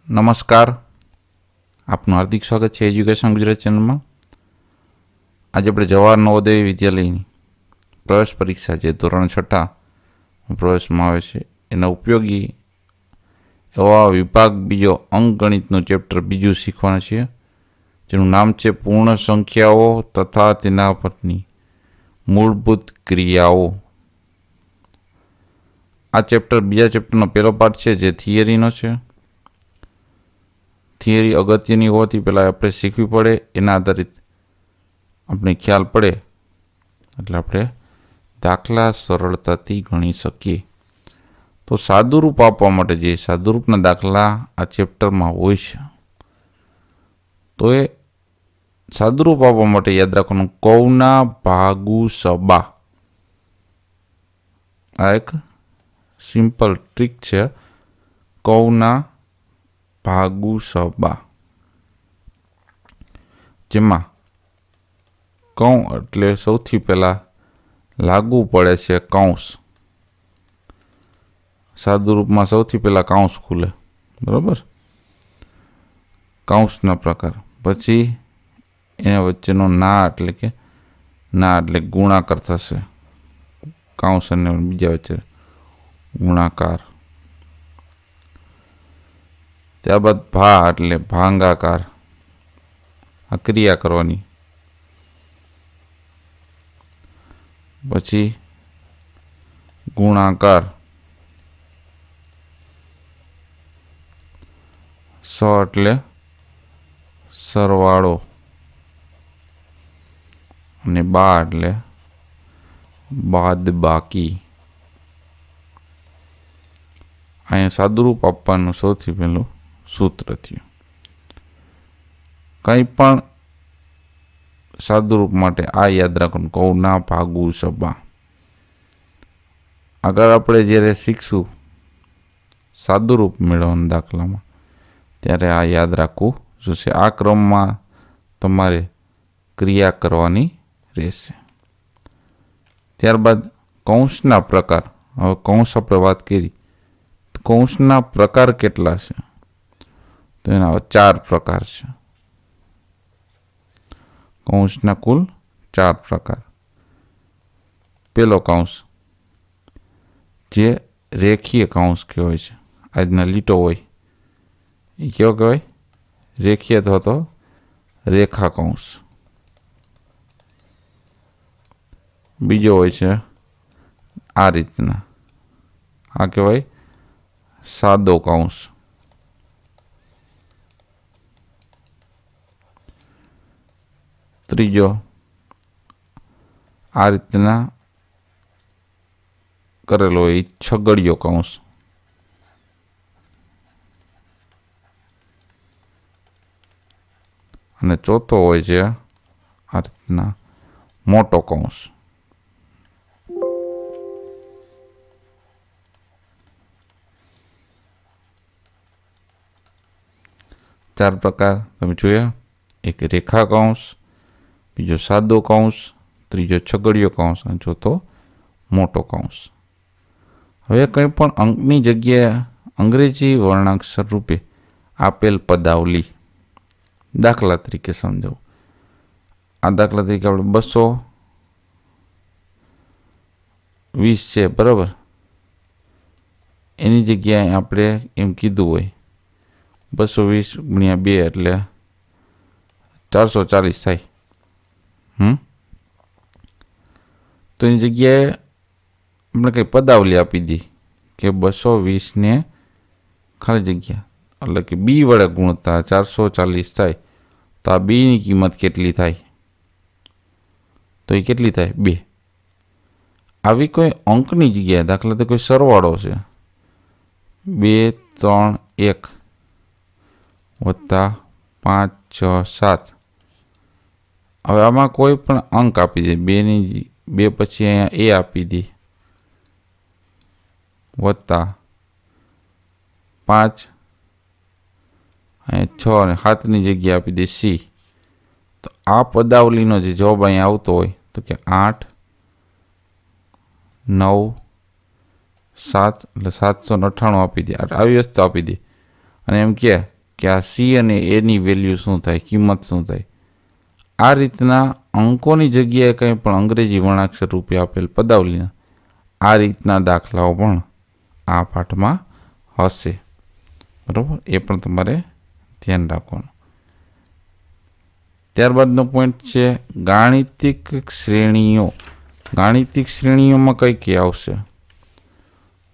નમસ્કાર, આપનું હાર્દિક સ્વાગત છે એજ્યુકેશન ગુજરાત ચેનલમાં. આજે આપણે જવાહર નવોદય વિદ્યાલયની પ્રવેશ પરીક્ષા જે ધોરણ 6 પ્રવેશમાં આવે છે એના ઉપયોગી એવા વિભાગ બીજો અંકગણિતનું ચેપ્ટર બીજું શીખવાના છીએ, જેનું નામ છે પૂર્ણ સંખ્યાઓ તથા તેના પરની મૂળભૂત ક્રિયાઓ. આ ચેપ્ટર બીજા ચેપ્ટરનો પહેલો પાર્ટ છે જે થિયરીનો છે. થિયરી અગત્યની હોવાથી પહેલાં આપણે શીખવી પડે, એના આધારિત આપણે ખ્યાલ પડે એટલે આપણે દાખલા સરળતાથી ગણી શકીએ. તો સાદુરૂપ આપવા માટે જે સાદુરૂપના દાખલા આ ચેપ્ટરમાં હોય છે, તો એ સાદુરૂપ આપવા માટે યાદ રાખવાનું કૌના ભાગુ સબા. આ એક સિમ્પલ ટ્રીક છે, કૌના ભાગુ સબા, જેમાં કૌ એટલે સૌથી પહેલાં લાગુ પડે છે કૌંસ. સાદુરૂપમાં સૌથી પહેલાં કૌંસ ખુલે, બરાબર. કૌંસના પ્રકાર, પછી એના વચ્ચેનો ના એટલે ગુણાકાર થશે. કૌંસ અને બીજા વચ્ચે ગુણાકાર. ત્યારબાદ ભા એટલે ભાંગાકાર, આ ક્રિયા કરવાની. પછી ગુણાકાર, સ એટલે સરવાળો, અને બા એટલે બાદબાકી. અહીંયા સાદુરૂપ આપવાનું સૌથી પહેલું સૂત્ર થયું. કંઈ પણ સાદુરૂપ માટે આ યાદ રાખવાનું, કૌના ભાગુ સબા. આગળ આપણે જ્યારે શીખશું સાદુરૂપ મેળવવાના દાખલામાં, ત્યારે આ યાદ રાખવું જોશે. આ ક્રમમાં તમારે ક્રિયા કરવાની રહેશે. ત્યારબાદ કૌંસના પ્રકાર. હવે કૌંસ આપણે વાત કરી, કૌંસના પ્રકાર કેટલા છે? તો એના 4 પ્રકાર છે. કૌંસના કુલ 4 પ્રકાર. પેલો કૌંસ જે રેખીય કૌંસ કહેવાય છે, આજના લીટો હોય એ કેવો કહેવાય? રેખીય અથવા તો રેખા કૌંસ. બીજો હોય છે આ રીતના, આ કહેવાય સાદો કૌંસ. ત્રીજો આ રીતના કરેલો હોય છગડીયો કૌંસ. અને ચોથો હોય છે આ રીતના મોટો કૌંસ. ચાર પ્રકાર તમે જોયા. એક રેખા કૌંસ, બીજો સાદો કૌંસ, ત્રીજો છગડીયો કૌંસ અને ચોથો મોટો કૌંસ. હવે કંઈ પણ અંકની જગ્યાએ અંગ્રેજી વર્ણાક્ષર રૂપે આપેલ પદાવલી, દાખલા તરીકે સમજાવું. આ દાખલા તરીકે આપણે 220 છે, બરાબર. એની જગ્યાએ આપણે એમ કીધું હોય 220 ગુણ્યા 2 એટલે 440 થાય. તો એની જગ્યાએ આપણે કંઈ પદાવલી આપી દી કે 220 ને ખાલી જગ્યા એટલે કે બી વડે ગુણતા 440 થાય. તો આ બીની કિંમત કેટલી થાય? તો એ કેટલી થાય? 2. આવી કોઈ અંકની જગ્યાએ, દાખલા તો કોઈ સરવાળો છે, 2, 3, 1 વત્તા 5, 6, 7. હવે આમાં કોઈ પણ અંક આપી દે, 2 પછી અહીંયા એ આપી દે, વત્તા 5, અહીંયા 6 અને 7ની જગ્યાએ આપી દે સી. તો આ પદાવલીનો જે જવાબ અહીંયા આવતો હોય તો કે 8, 9, 7 એટલે 798 આપી દે. આવી વસ્તુ આપી દે અને એમ કહે કે આ સી અને એની વેલ્યુ શું થાય, કિંમત શું થાય. આ રીતના અંકોની જગ્યાએ કંઈ પણ અંગ્રેજી વર્ણાક્ષર રૂપે આપેલ પદાવલીના આ રીતના દાખલાઓ પણ આ પાઠમાં હશે. બરાબર, એ પણ તમારે ધ્યાન રાખવાનું. ત્યારબાદનો પોઈન્ટ છે ગાણિતિક શ્રેણીઓ. ગાણિતિક શ્રેણીઓમાં કઈ કઈ આવશે?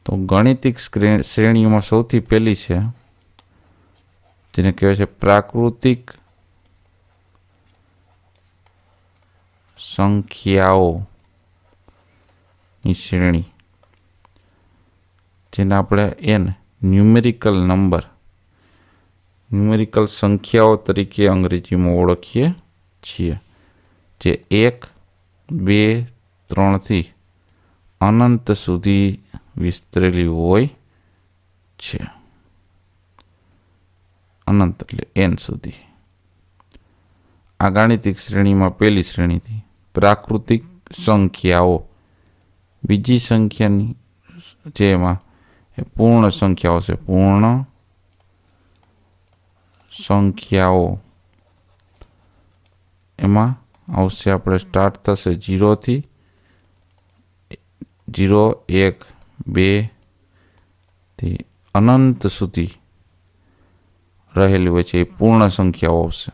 તો ગણિતિક શ્રેણીઓમાં સૌથી પહેલી છે જેને કહેવાય છે પ્રાકૃતિક સંખ્યાઓની શ્રેણી, જેને આપણે ન્યુમેરિકલ નંબર, ન્યુમેરિકલ સંખ્યાઓ તરીકે અંગ્રેજીમાં ઓળખીએ છીએ, જે 1, 2, 3થી અનંત સુધી વિસ્તરેલી હોય છે. અનંત એટલે n સુધી. આ ગાણિતિક શ્રેણીમાં પહેલી શ્રેણીથી પ્રાકૃતિક સંખ્યાઓ. બીજી સંખ્યાની જેમાં પૂર્ણ સંખ્યાઓ છે, પૂર્ણ સંખ્યાઓ. એમાં આવશે આપણે સ્ટાર્ટ થશે 0થી 0, 1, 2 થી અનંત સુધી રહેલી હોય છે, એ પૂર્ણ સંખ્યાઓ આવશે.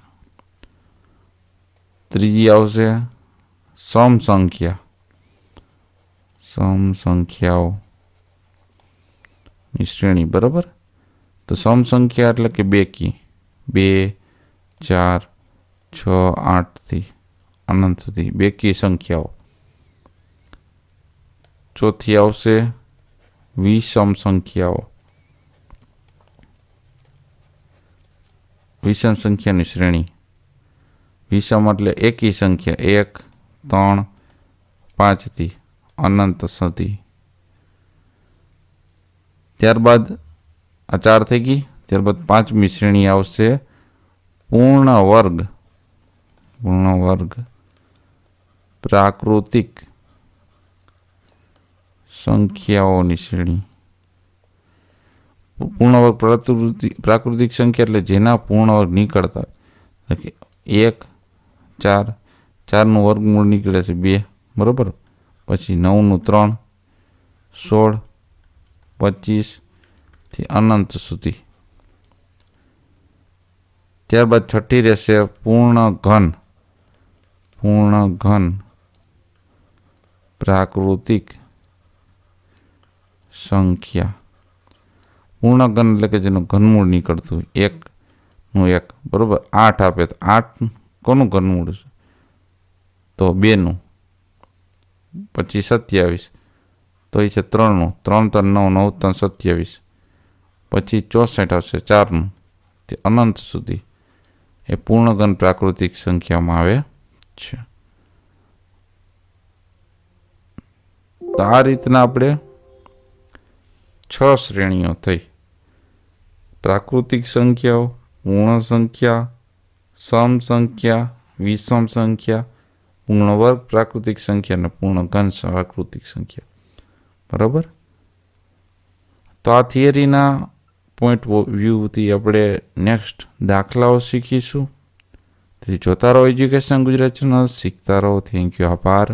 ત્રીજી આવશે સમ સંખ્યા. સમ સંખ્યાઓની શ્રેણી. બરાબર, તો સમ સંખ્યા એટલે કે બેકી, 2, 4, 6, 8થી અનંત સુધી બેકી સંખ્યાઓ. ચોથી આવશે વિષમ સંખ્યાઓ. વિષમ સંખ્યાની શ્રેણી. વિષમ એટલે એકી સંખ્યા, 1, 3, 5થી અનંત સુધી. ત્યારબાદ આ 4 થઈ ગઈ. ત્યારબાદ પાંચમી શ્રેણી આવશે પૂર્ણ વર્ગ. પૂર્ણ વર્ગ પ્રાકૃતિક સંખ્યાઓની શ્રેણી. પૂર્ણ વર્ગ પ્રાકૃતિક સંખ્યા એટલે જેના પૂર્ણ વર્ગ નીકળતા હોય. 1, 4, 4નું વર્ગમૂળ નીકળે છે 2, બરાબર. પછી 9નું 3, 16, 25થી અનંત સુધી. ત્યારબાદ છઠ્ઠી રહેશે પૂર્ણ ઘન. પૂર્ણ ઘન પ્રાકૃતિક સંખ્યા. પૂર્ણ ઘન એટલે કે જેનું ઘનમૂળ નીકળતું હોય, 1નું 1, બરાબર. 8 આપે તો 8 કોનું ઘનમૂળ છે? તો 2નું. પછી 27 તો એ છે 3નું. 3 3 9, 9 3 27. પછી 64 આવશે 4નું તે અનંત સુધી. એ પૂર્ણઘન પ્રાકૃતિક સંખ્યામાં આવે છે. તો આ રીતના આપણે 6 શ્રેણીઓ થઈ. પ્રાકૃતિક સંખ્યાઓ, પૂર્ણ સંખ્યા, સમ સંખ્યા, વિષમ સંખ્યા, પૂર્ણ વર્ગ પ્રાકૃતિક સંખ્યા અને પૂર્ણ ઘન પ્રાકૃતિક સંખ્યા. બરાબર. તો આ થિયરીના પોઈન્ટ વ્યૂથી આપણે નેક્સ્ટ દાખલાઓ શીખીશું. તેથી જોતા રહો એજ્યુકેશન ગુજરાત ચેનલ, શીખતા રહો. થેન્ક યુ, આભાર.